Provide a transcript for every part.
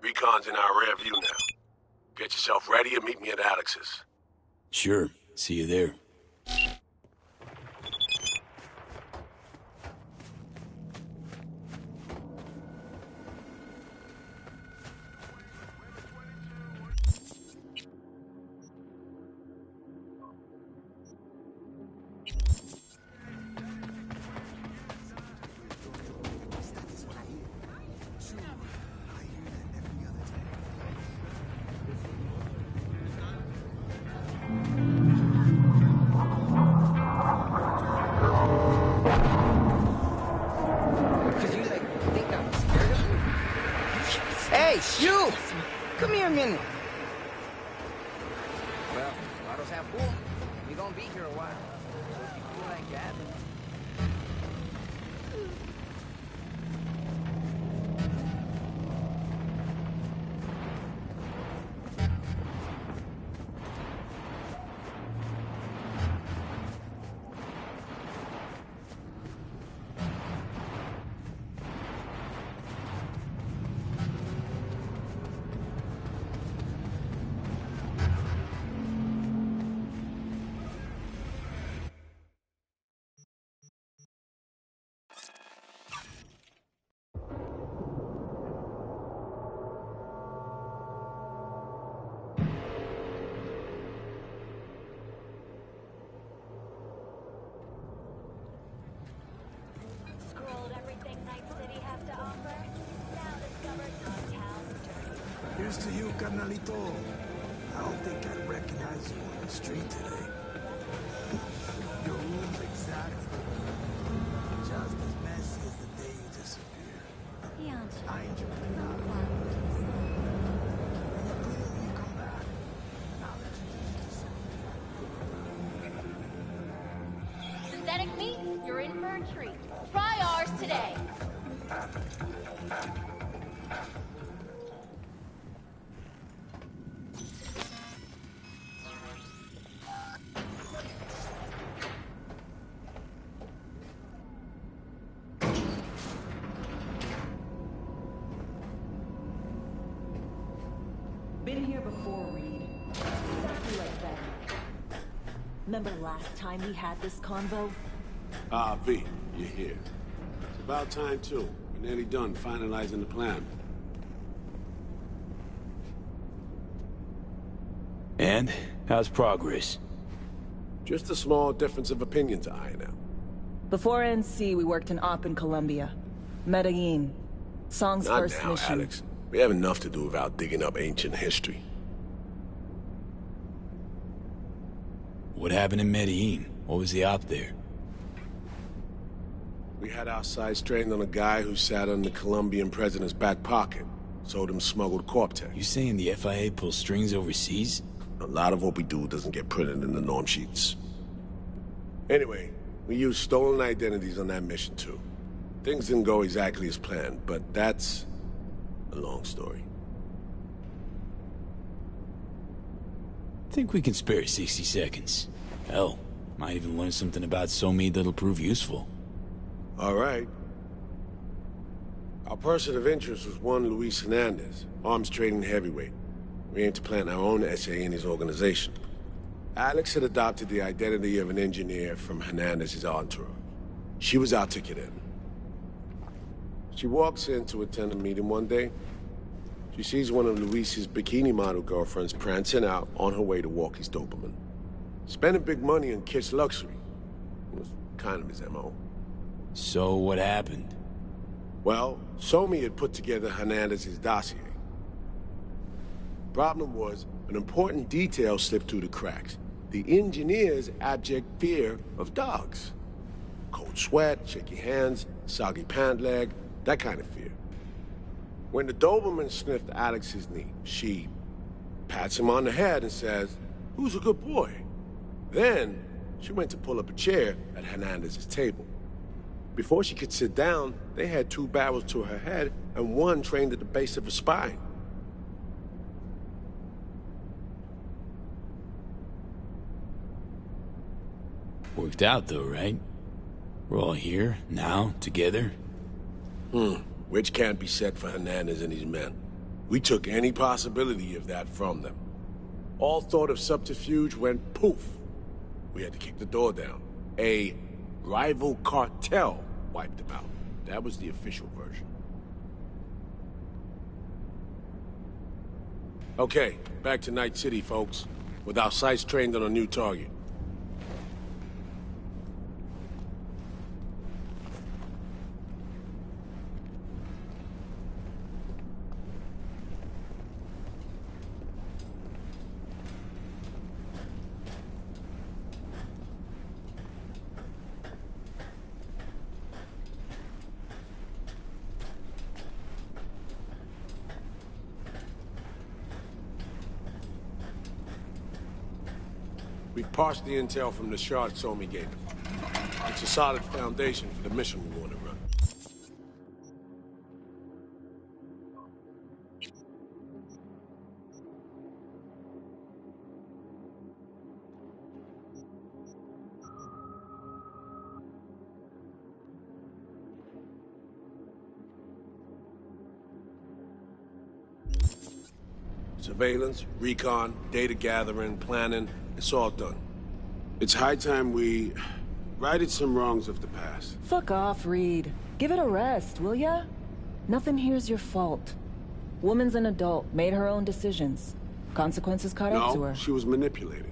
Recon's in our rear view now. Get yourself ready and meet me at Alex's. Sure. See you there. Hey, you! Come here a minute. Well, bottles half full. You're gonna be here a while. So if you feel like that. Here's to you, carnalito. I don't think I'd recognize you on the street today. Your room's exactly just as messy as the day you disappeared. I ain't your you come back. Now that you Synthetic meat, you're in for a treat. Try ours today. Been here before, Reed. Exactly like that. Remember last time we had this convo? Ah, V, you're here. It's about time, too. We're nearly done finalizing the plan. And? How's progress? Just a small difference of opinion to iron out. Before NC, we worked in Op in Colombia. Medellin. Song's Not first now, mission. Alex. We have enough to do without digging up ancient history. What happened in Medellin? What was the op there? We had our sights trained on a guy who sat on the Colombian president's back pocket. Sold him smuggled Corp-Tech. You saying the FIA pulls strings overseas? A lot of what we do doesn't get printed in the norm sheets. Anyway, we used stolen identities on that mission too. Things didn't go exactly as planned, but that's a long story. Think we can spare 60 seconds. Hell, might even learn something about SOMI that'll prove useful. All right. Our person of interest was one Luis Hernandez, arms trading heavyweight. We aim to plant our own SA in his organization. Alex had adopted the identity of an engineer from Hernandez's entourage. She was our ticket in. She walks in to attend a meeting one day. She sees one of Luis's bikini model girlfriends prancing out on her way to walk his Doberman. Spending big money on kids' luxury. It was kind of his MO. So what happened? Well, Somi had put together Hernandez's dossier. Problem was, an important detail slipped through the cracks. The engineer's abject fear of dogs. Cold sweat, shaky hands, soggy pant leg, that kind of fear. When the Doberman sniffed Alex's knee, she pats him on the head and says, "Who's a good boy?" Then, she went to pull up a chair at Hernandez's table. Before she could sit down, they had two barrels to her head and one trained at the base of her spine. Worked out though, right? We're all here, now, together. Which can't be said for Hernandez and his men. We took any possibility of that from them. All thought of subterfuge went poof. We had to kick the door down. A rival cartel wiped them out. That was the official version. Okay, back to Night City, folks. With our sights trained on a new target. We've parsed the intel from the shard Somi gave him. It's a solid foundation for the mission we want to run. Surveillance, recon, data gathering, planning, it's all done. It's high time we righted some wrongs of the past. Fuck off, Reed. Give it a rest, will ya? Nothing here's your fault. Woman's an adult, made her own decisions. Consequences caught up to her. No, she was manipulated.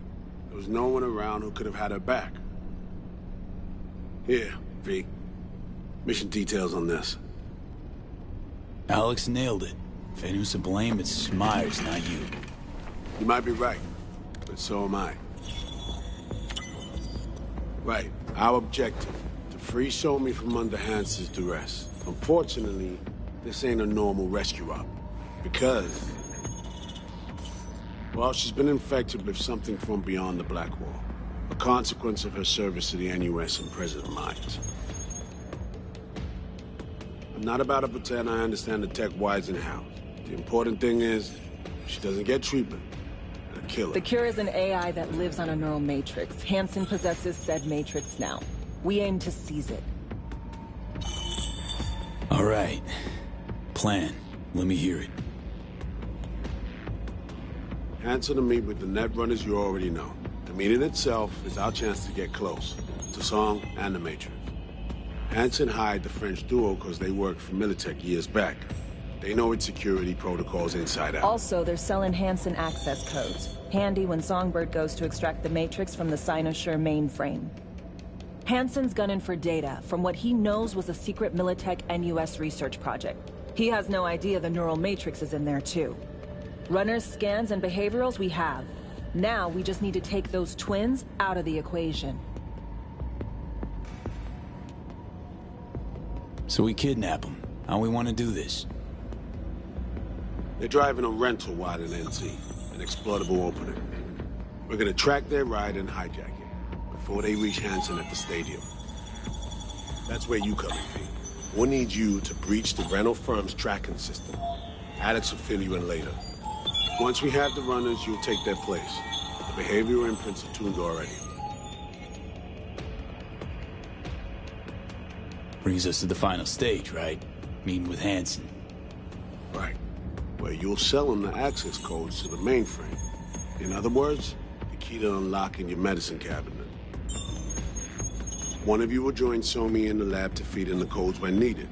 There was no one around who could have had her back. Here, V. Mission details on this. Alex nailed it. If anyone's to blame, it's Myers, not you. You might be right, but so am I. Right, our objective, to free Somi from under Hansen's duress. Unfortunately, this ain't a normal rescue op. Because, well, she's been infected with something from beyond the Black Wall. A consequence of her service to the NUS and President Myers. I'm not about to pretend I understand the tech whys and hows. The important thing is, if she doesn't get treatment, they'll kill her. The cure is an AI that lives on a neural matrix. Hansen possesses said matrix now. We aim to seize it. All right. Plan. Let me hear it. Hansen to meet with the net runners you already know. The meeting itself is our chance to get close to Song and the Matrix. Hansen hired the French duo because they worked for Militech years back. They know its security protocols inside out. Also, they're selling Hansen access codes. Handy when Songbird goes to extract the Matrix from the Cynosure mainframe. Hansen's gunning for data from what he knows was a secret Militech NUS research project. He has no idea the neural matrix is in there too. Runners, scans, and behaviorals we have. Now we just need to take those twins out of the equation. So we kidnap them. How we want to do this? They're driving a rental wide in NC, an exploitable opening. We're gonna track their ride and hijack it before they reach Hansen at the stadium. That's where you come in, V. We'll need you to breach the rental firm's tracking system. Alex will fill you in later. Once we have the runners, you'll take their place. The behavioral imprints are tuned already. Brings us to the final stage, right? Meeting with Hansen. Right. Where you'll sell them the access codes to the mainframe. In other words, the key to unlocking your medicine cabinet. One of you will join Somi in the lab to feed in the codes when needed.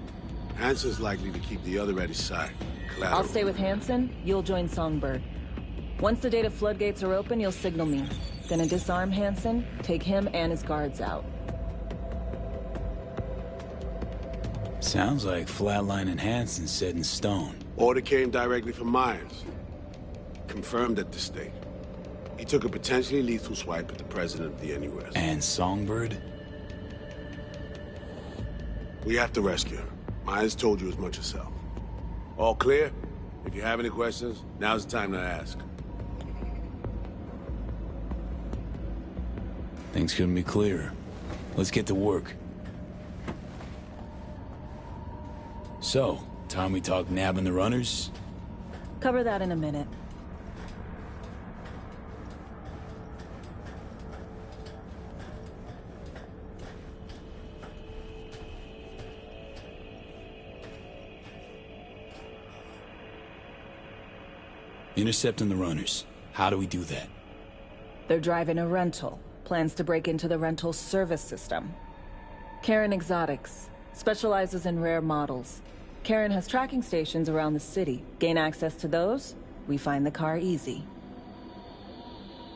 Hansen's likely to keep the other at his side. Collateral. I'll stay with Hansen, you'll join Songbird. Once the data floodgates are open, you'll signal me. Gonna disarm Hansen, take him and his guards out. Sounds like flatlining Hansen's set in stone. Order came directly from Myers. Confirmed at the state. He took a potentially lethal swipe at the President of the NUS. And Songbird? We have to rescue her. Myers told you as much herself. All clear? If you have any questions, now's the time to ask. Things couldn't be clearer. Let's get to work. So, time we talk nabbing the runners? Cover that in a minute. Intercepting the runners. How do we do that? They're driving a rental. Plans to break into the rental service system. Karen Exotics. Specializes in rare models. Karen has tracking stations around the city. Gain access to those, we find the car easy.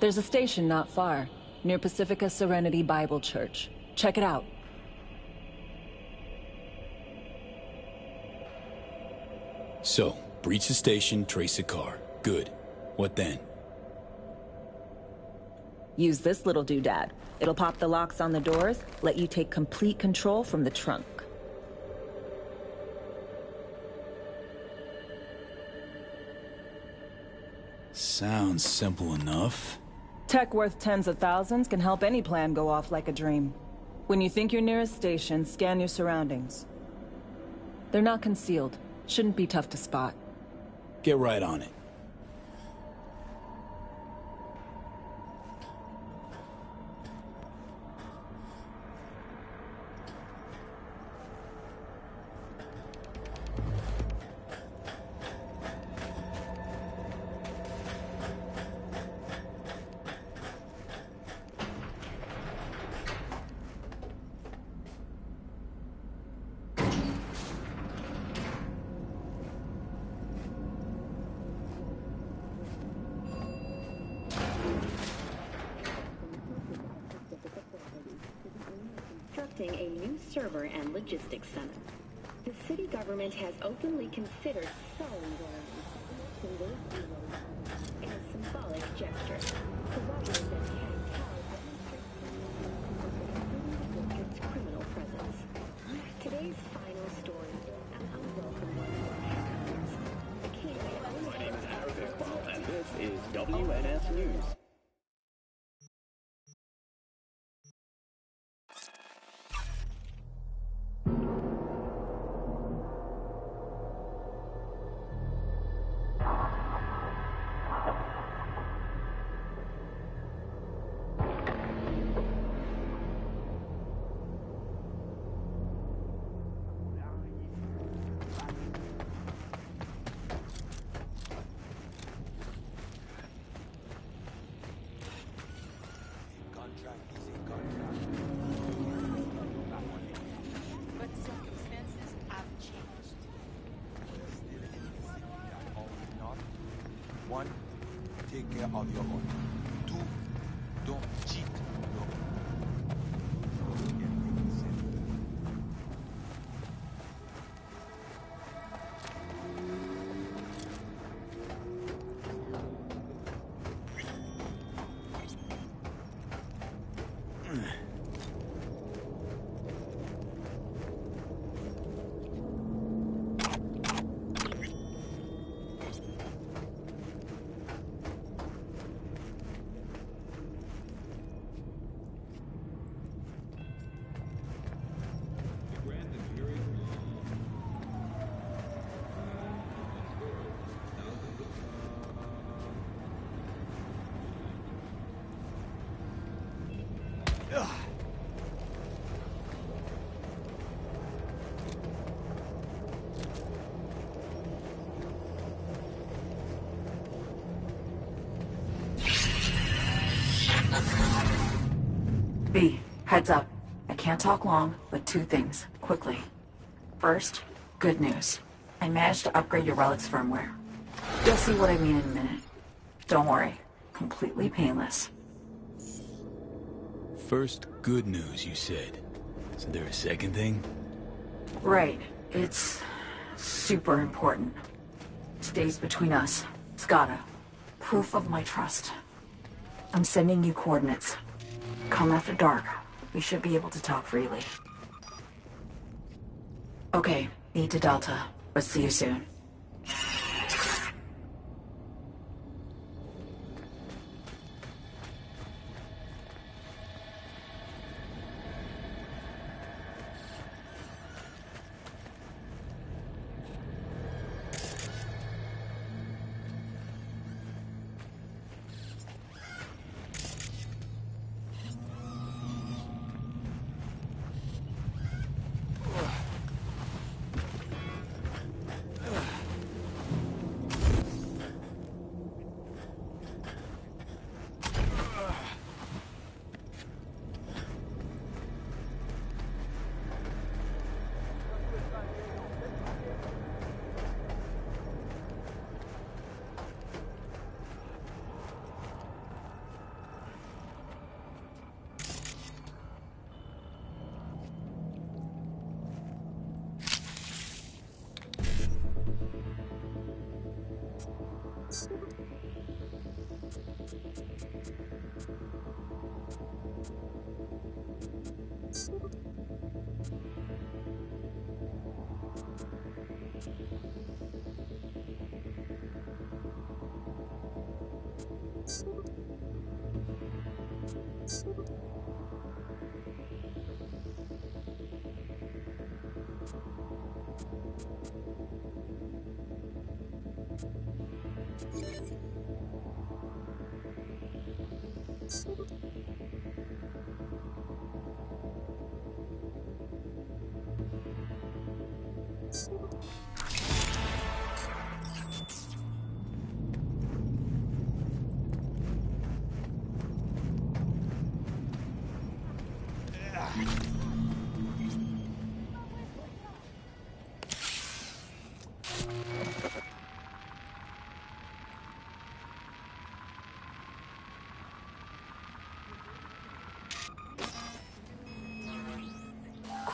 There's a station not far, near Pacifica Serenity Bible Church. Check it out. So, breach the station, trace the car. Good. What then? Use this little doodad. It'll pop the locks on the doors, let you take complete control from the trunk. Sounds simple enough. Tech worth tens of thousands can help any plan go off like a dream. When you think you're near a station, scan your surroundings. They're not concealed. Shouldn't be tough to spot. Get right on it. A new server and logistics center. The city government has openly considered selling in a symbolic gesture. Corroborated that district's criminal presence. Today's final story, an unwelcome one for hackers. My name is Aravic Ball, and this is WNS News. One, take care of your own. Two, don't cheat. B, heads up. I can't talk long, but two things, quickly. First, good news. I managed to upgrade your relic's firmware. You'll see what I mean in a minute. Don't worry, completely painless. First, good news, you said. Is there a second thing? Right. It's super important. Stays between us. It's gotta. Proof of my trust. I'm sending you coordinates. Come after dark. We should be able to talk freely. Okay, need to Delta, but see you soon.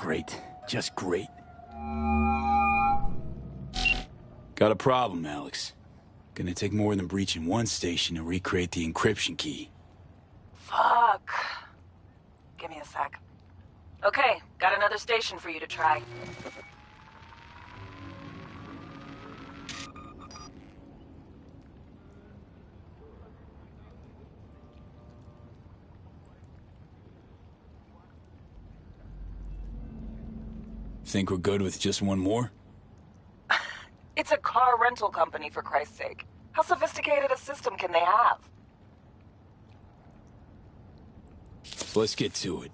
Great. Just great. Got a problem, Alex. Gonna take more than breaching one station to recreate the encryption key. Fuck. Give me a sec. Okay, got another station for you to try. Think we're good with just one more? It's a car rental company, for Christ's sake. How sophisticated a system can they have? So let's get to it.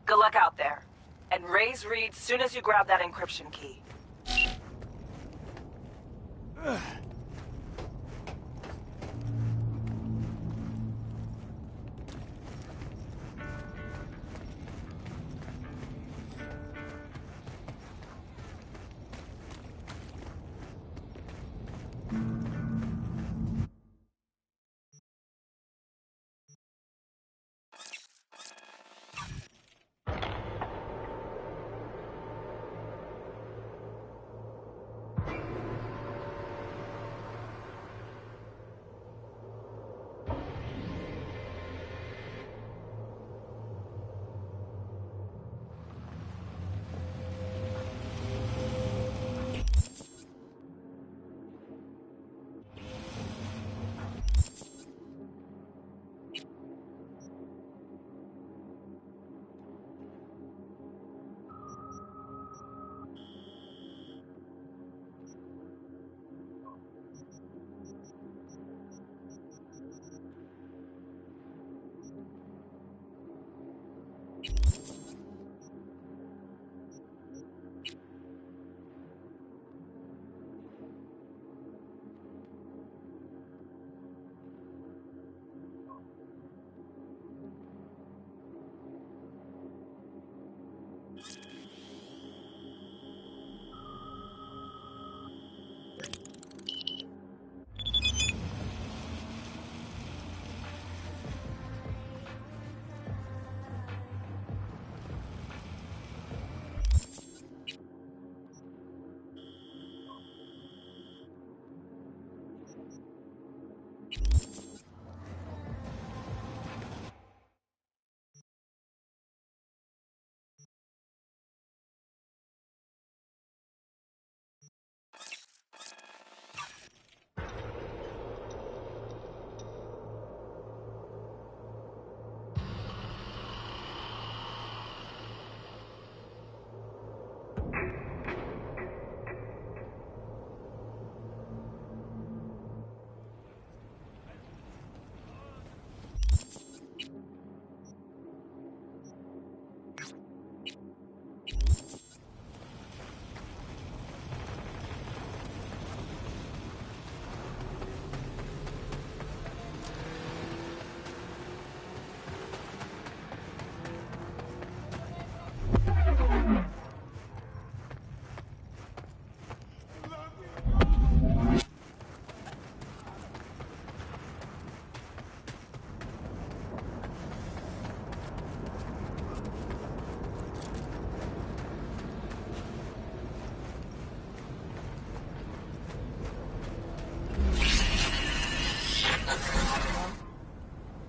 Good luck out there. And raise Reed soon as you grab that encryption key.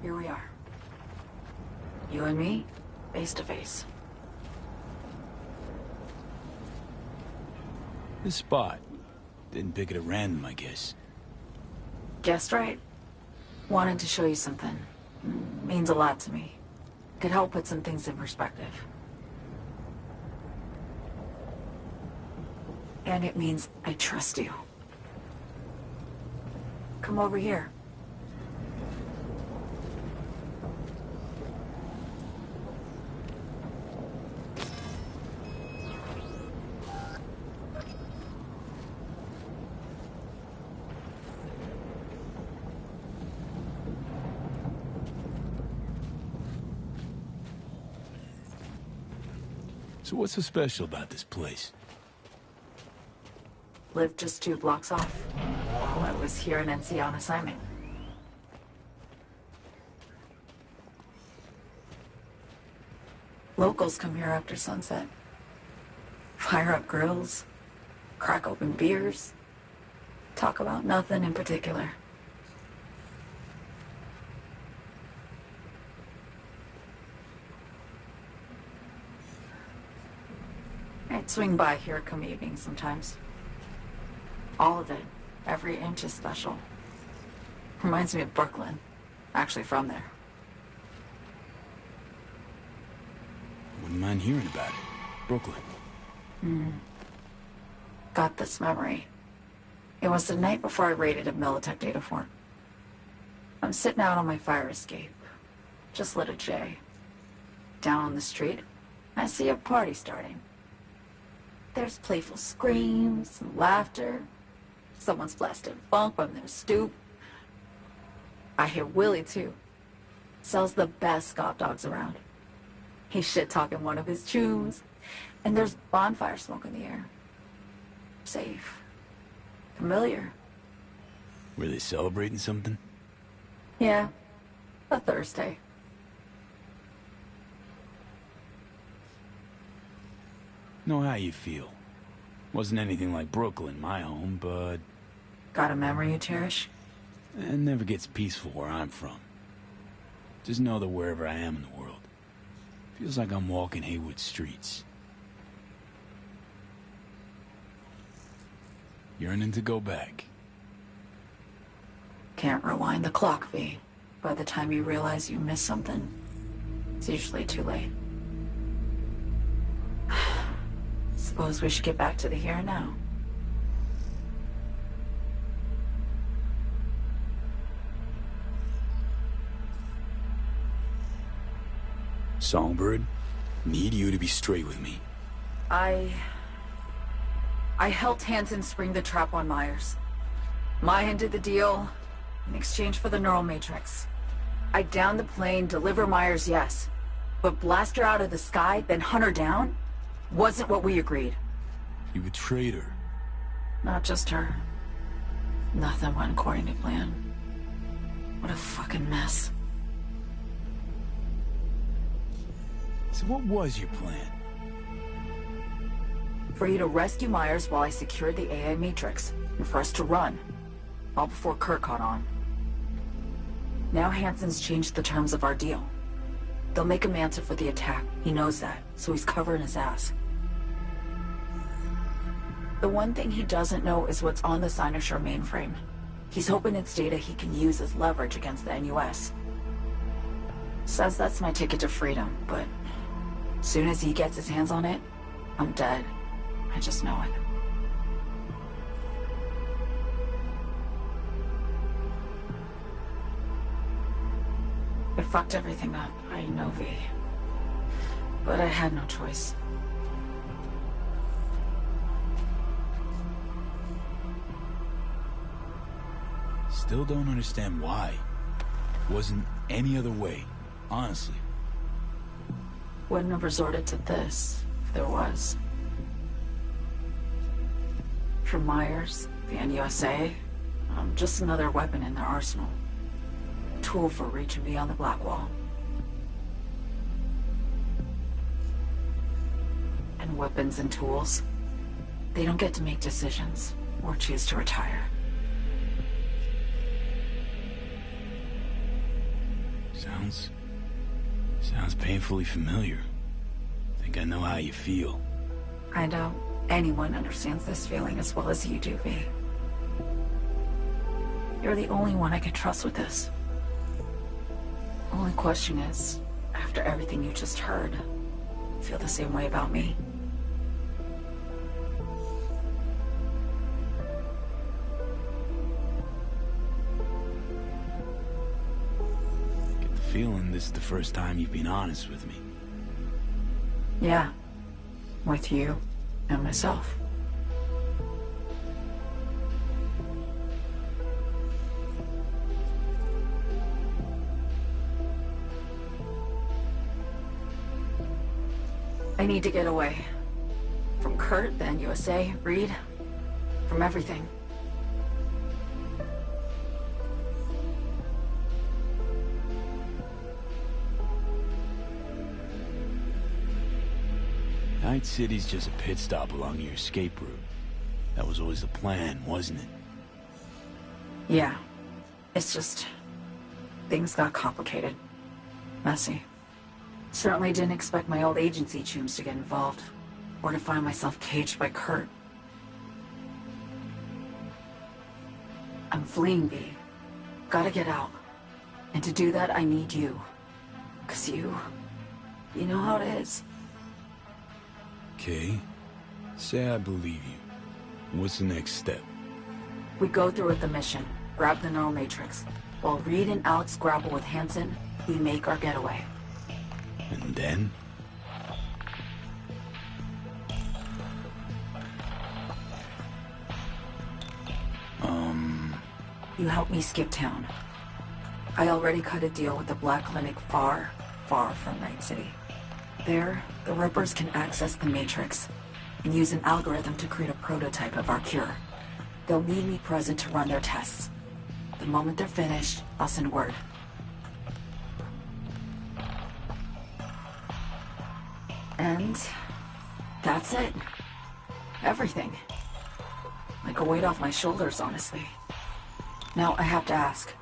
Here we are. You and me, face to face. This spot. Didn't pick it at random, I guess. Guessed right. Wanted to show you something. Means a lot to me. Could help put some things in perspective. And it means I trust you. Come over here. So what's so special about this place? Lived just 2 blocks off while I was here in NC on assignment. Locals come here after sunset. Fire up grills, crack open beers, talk about nothing in particular. I'd swing by here come evening sometimes. All of it, every inch is special. Reminds me of Brooklyn, actually from there. Wouldn't mind hearing about it. Brooklyn. Got this memory. It was the night before I raided a Militech data fort. I'm sitting out on my fire escape. Just lit a J. Down on the street, I see a party starting. There's playful screams and laughter. Someone's blasting funk from their stoop. I hear Willie, too. Sells the best Scott dogs around. He's shit-talking one of his tunes, and there's bonfire smoke in the air. Safe. Familiar. Were they celebrating something? Yeah. A Thursday. Know how you feel. Wasn't anything like Brooklyn, my home, but... Got a memory you cherish? It never gets peaceful where I'm from. Just know that wherever I am in the world, feels like I'm walking Haywood streets. Yearning to go back. Can't rewind the clock, V. By the time you realize you missed something, it's usually too late. Suppose we should get back to the here and now. Songbird, need you to be straight with me. I helped Hansen spring the trap on Myers. Mayan did the deal in exchange for the neural matrix. I downed the plane, deliver Myers, yes. But blast her out of the sky, then hunt her down? Wasn't what we agreed. You betrayed her. Not just her. Nothing went according to plan. What a fucking mess. So what was your plan? For you to rescue Myers while I secured the AI matrix, and for us to run. All before Kurt caught on. Now Hansen's changed the terms of our deal. They'll make him answer for the attack. He knows that, so he's covering his ass. The one thing he doesn't know is what's on the Cynosure mainframe. He's hoping it's data he can use as leverage against the NUS. Says that's my ticket to freedom, but soon as he gets his hands on it, I'm dead. I just know it. It fucked everything up, I know, V. But I had no choice. Still don't understand why. Wasn't any other way, honestly. Wouldn't have resorted to this, if there was. For Myers, the NUSA, I'm just another weapon in their arsenal. Tool for reaching beyond the Black Wall. And weapons and tools, they don't get to make decisions, or choose to retire. Sounds painfully familiar. Think I know how you feel. I doubt anyone understands this feeling as well as you do, V. You're the only one I can trust with this. Only question is, after everything you just heard, feel the same way about me? Get the feeling this is the first time you've been honest with me. Yeah. With you and myself. I need to get away. From Kurt, the NUSA, Reed, from everything. Night City's just a pit stop along your escape route. That was always the plan, wasn't it? Yeah. It's just... things got complicated. Messy. Certainly didn't expect my old agency chooms to get involved. Or to find myself caged by Kurt. I'm fleeing, V. Gotta get out. And to do that, I need you. 'Cause you know how it is. Okay. Say I believe you. What's the next step? We go through with the mission. Grab the neural matrix. While Reed and Alex grapple with Hansen, we make our getaway. And then? You help me skip town. I already cut a deal with the Black Clinic far, far from Night City. There, the Rippers can access the Matrix and use an algorithm to create a prototype of our cure. They'll need me present to run their tests. The moment they're finished, I'll send word. And that's it. Everything. Like a weight off my shoulders, honestly. Now, I have to ask.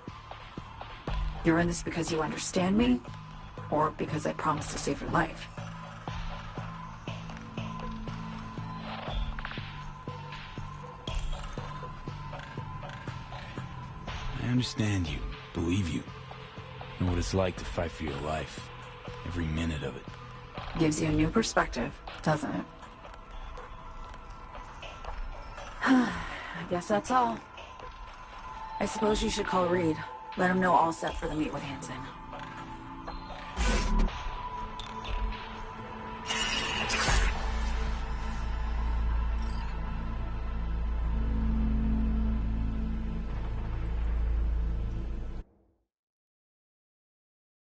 You're in this because you understand me? Or because I promised to save your life? I understand you, believe you. Know what it's like to fight for your life. Every minute of it. Gives you a new perspective, doesn't it? I guess that's all. I suppose you should call Reed. Let him know all set for the meet with Hansen.